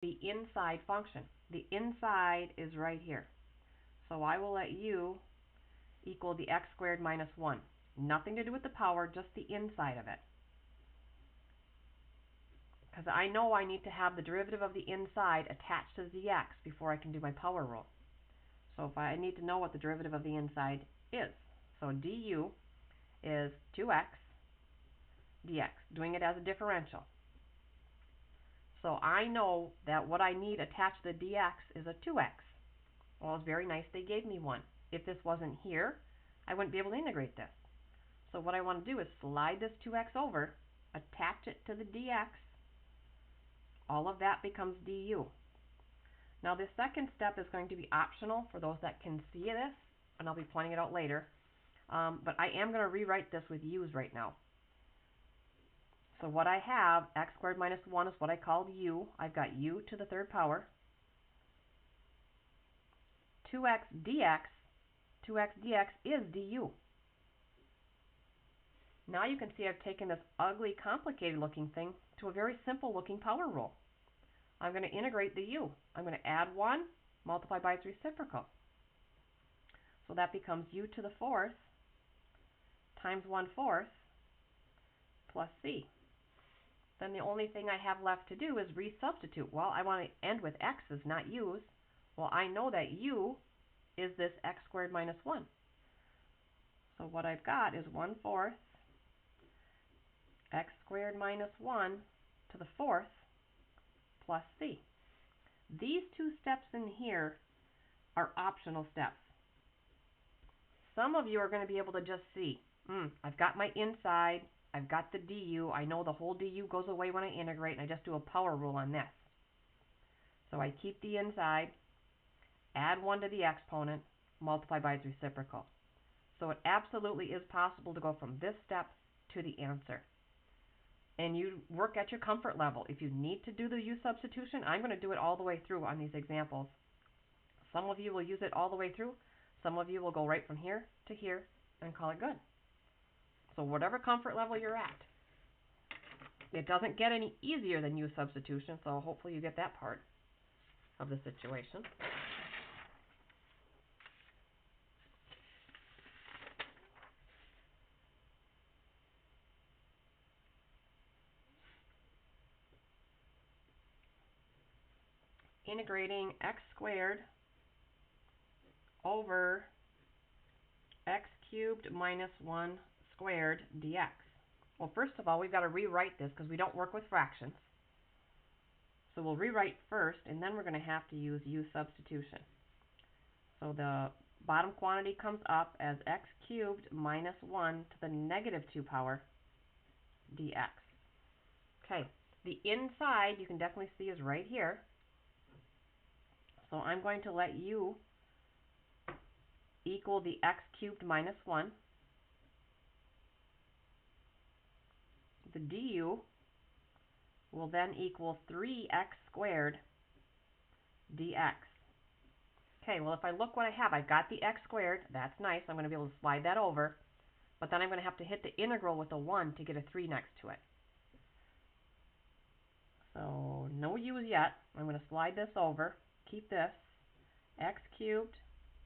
the inside function. The inside is right here. So I will let u equal the x squared minus 1. Nothing to do with the power, just the inside of it. Because I know I need to have the derivative of the inside attached to the dx before I can do my power rule. So if I need to know what the derivative of the inside is. So du is 2x dx, doing it as a differential. So I know that what I need attached to the dx is a 2x. Well, it's very nice they gave me one. If this wasn't here, I wouldn't be able to integrate this. So what I want to do is slide this 2x over, attach it to the dx. All of that becomes du. Now this second step is going to be optional for those that can see this, and I'll be pointing it out later. But I am going to rewrite this with u's right now. So what I have, x squared minus 1 is what I called u. I've got u to the third power. 2x dx is du. Now you can see I've taken this ugly, complicated looking thing to a very simple looking power rule. I'm going to integrate the u. I'm going to add 1, multiply by its reciprocal. So that becomes u to the fourth times 1/4 plus c. Then the only thing I have left to do is resubstitute. Well, I want to end with x's, not u's. Well, I know that u is this x squared minus 1. So what I've got is 1/4 x squared minus 1 to the fourth plus c. These two steps in here are optional steps. Some of you are going to be able to just see, I've got my inside, I've got the du, I know the whole du goes away when I integrate, and I just do a power rule on this. So I keep the inside, add 1 to the exponent, multiply by its reciprocal. So it absolutely is possible to go from this step to the answer. And you work at your comfort level. If you need to do the u substitution, I'm going to do it all the way through on these examples. Some of you will use it all the way through. Some of you will go right from here to here and call it good. So whatever comfort level you're at. It doesn't get any easier than u substitution, so hopefully you get that part of the situation. Integrating x squared over x cubed minus 1 squared dx. Well, first of all, we've got to rewrite this because we don't work with fractions. So we'll rewrite first, and then we're going to have to use u substitution. So the bottom quantity comes up as x cubed minus 1 to the negative 2 power dx. Okay, the inside you can definitely see is right here. So I'm going to let u equal the x cubed minus 1. The du will then equal 3x squared dx. Okay, well if I look what I have, I've got the x squared. That's nice. I'm going to be able to slide that over. But then I'm going to have to hit the integral with a 1 to get a 3 next to it. So no u's yet. I'm going to slide this over. Keep this. X cubed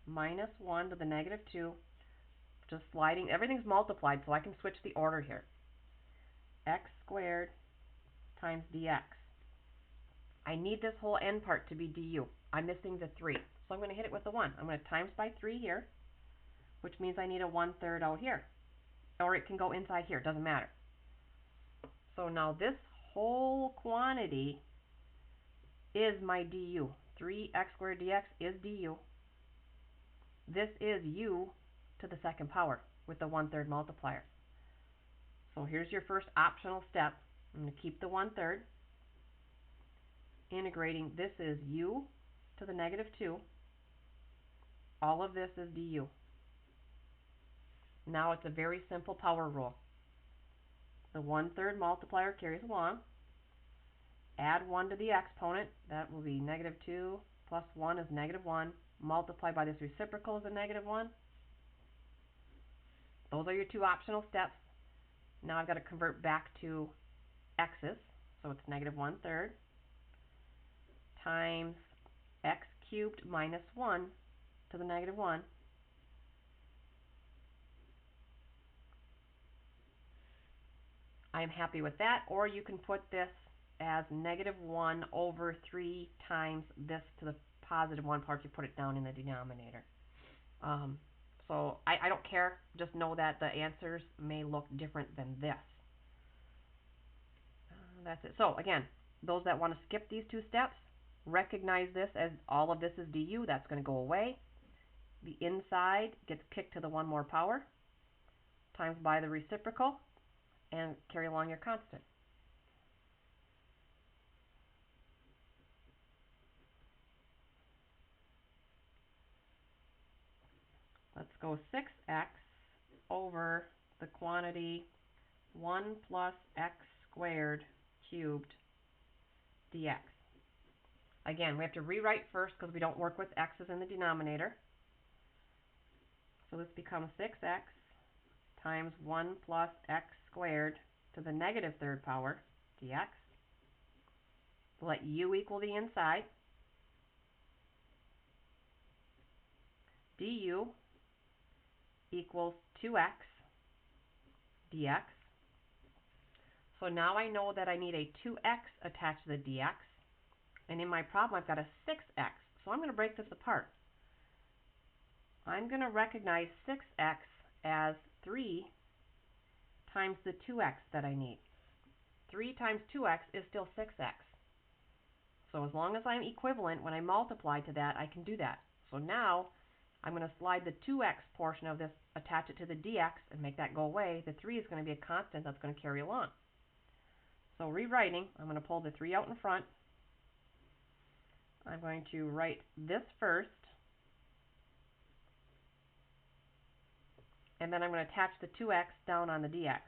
minus 1 to the negative 2. Just sliding. Everything's multiplied, so I can switch the order here. X squared times dx. I need this whole end part to be du. I'm missing the 3. So I'm going to hit it with a 1. I'm going to times by 3 here, which means I need a 1/3 out here. Or it can go inside here. Doesn't matter. So now this whole quantity is my du. 3x squared dx is du. This is u to the second power with the 1/3 multiplier. So here's your first optional step. I'm going to keep the 1/3. Integrating, this is u to the negative 2. All of this is du. Now it's a very simple power rule. The 1/3 multiplier carries along. Add 1 to the exponent. That will be negative 2 plus 1 is negative 1. Multiply by this reciprocal is a negative 1. Those are your two optional steps. Now I've got to convert back to x's. So it's negative 1/3 times x cubed minus 1 to the negative 1. I'm happy with that. Or you can put this as negative 1 over 3 times this to the positive 1 part if you put it down in the denominator. So I don't care. Just know that the answers may look different than this. That's it. So again, those that want to skip these two steps, recognize this as all of this is du. That's going to go away. The inside gets kicked to the 1 more power times by the reciprocal, and carry along your constant. Let's go 6x over the quantity 1 plus x squared cubed dx. Again, we have to rewrite first because we don't work with x's in the denominator. So this becomes 6x times 1 plus x squared to the negative 3rd power dx. We'll let u equal the inside. Du equals 2x dx. So now I know that I need a 2x attached to the dx. And in my problem, I've got a 6x. So I'm going to break this apart. I'm going to recognize 6x as 3 times the 2x that I need. 3 times 2x is still 6x. So as long as I'm equivalent, when I multiply to that, I can do that. So now I'm going to slide the 2x portion of this, attach it to the dx, and make that go away. The 3 is going to be a constant that's going to carry along. So rewriting, I'm going to pull the 3 out in front. I'm going to write this first, and then I'm going to attach the 2x down on the dx.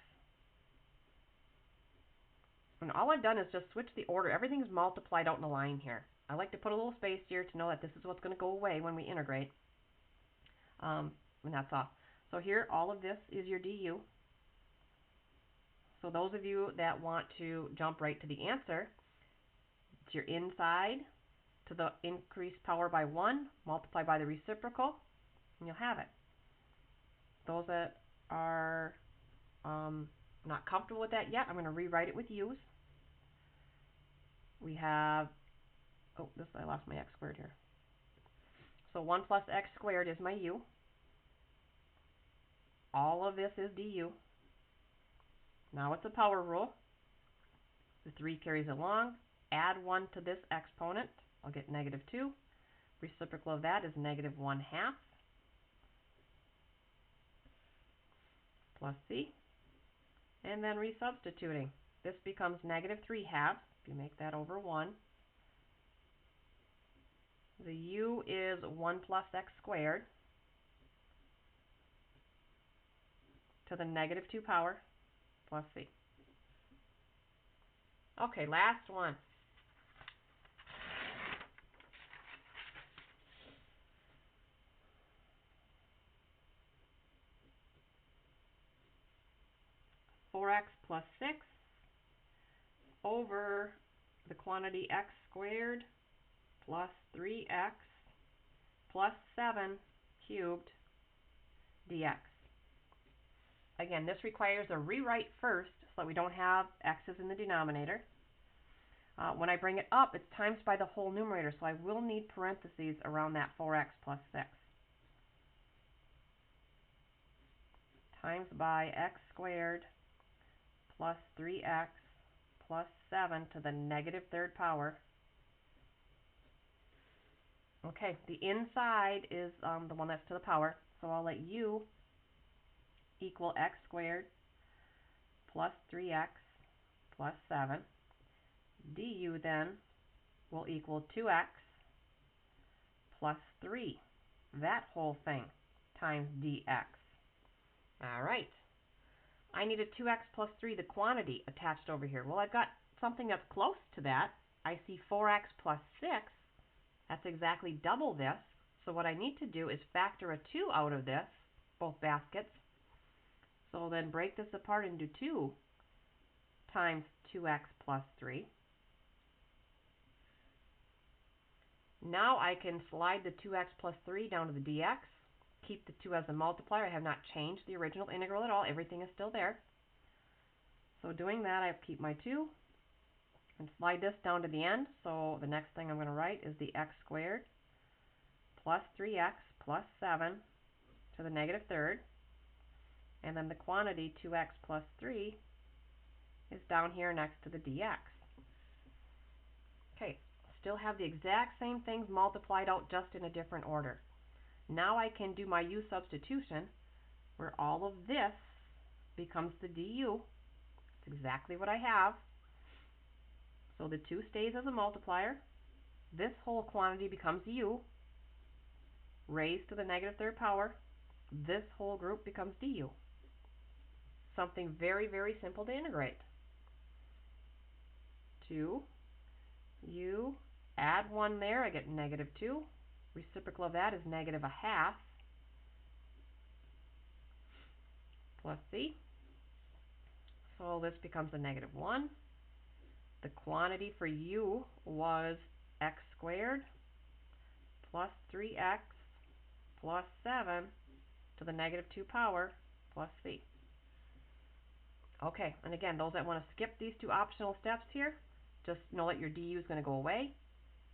And all I've done is just switch the order. Everything's multiplied out in the line here. I like to put a little space here to know that this is what's going to go away when we integrate. And that's all. So here, all of this is your du. So those of you that want to jump right to the answer, it's your inside to the increased power by 1, multiply by the reciprocal, and you'll have it. Those that are not comfortable with that yet, I'm going to rewrite it with u's. We have, I lost my x squared here. So 1 plus x squared is my u. All of this is du. Now it's a power rule. The 3 carries along. Add 1 to this exponent. I'll get negative 2. Reciprocal of that is negative 1/2 plus c. And then resubstituting. This becomes negative 3/2 if you make that over 1. The u is 1 plus x squared to the negative 2 power plus c. Okay, last one. (4x plus 6 over the quantity x squared plus 3x plus 7 cubed dx. Again, this requires a rewrite first so that we don't have x's in the denominator. When I bring it up, it's times by the whole numerator, so I will need parentheses around that 4x plus 6. Times by x squared plus 3x plus 7 to the negative 3rd power. Okay, the inside is the one that's to the power, so I'll let u equal x squared plus 3x plus 7. Du then will equal 2x plus 3. That whole thing times dx. All right. I need a 2x plus 3, the quantity, attached over here. Well, I've got something that's close to that. I see 4x plus 6. That's exactly double this. So what I need to do is factor a 2 out of this, both baskets. So then break this apart into 2 times 2x plus 3. Now I can slide the 2x plus 3 down to the dx, keep the 2 as a multiplier. I have not changed the original integral at all. Everything is still there. So doing that, I keep my 2 and slide this down to the end. So the next thing I'm going to write is the x squared plus 3x plus 7 to the negative third. And then the quantity 2x plus 3 is down here next to the dx. Okay, still have the exact same things multiplied out, just in a different order. Now I can do my u substitution, where all of this becomes the du. It's exactly what I have. So the 2 stays as a multiplier. This whole quantity becomes u, raised to the negative third power. This whole group becomes du. Something very, very simple to integrate. 2, u, add 1 there, I get negative 2. Reciprocal of that is negative a half plus c. So this becomes a negative 1. The quantity for u was x squared plus 3x plus 7 to the negative 2 power plus c. Okay, and again, those that want to skip these 2 optional steps here, just know that your du is going to go away.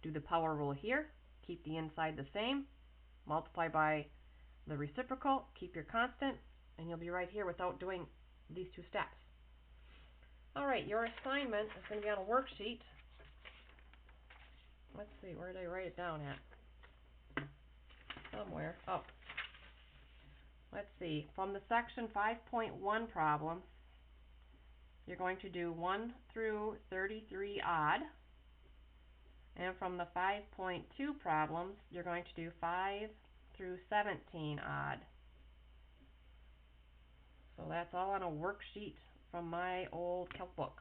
Do the power rule here. Keep the inside the same. Multiply by the reciprocal. Keep your constant. And you'll be right here without doing these 2 steps. All right, your assignment is going to be on a worksheet. Let's see, where did I write it down at? Somewhere. Oh, let's see. From the section 5.1 problems, you're going to do 1 through 33 odd. And from the 5.2 problems, you're going to do 5 through 17 odd. So that's all on a worksheet from my old calc book.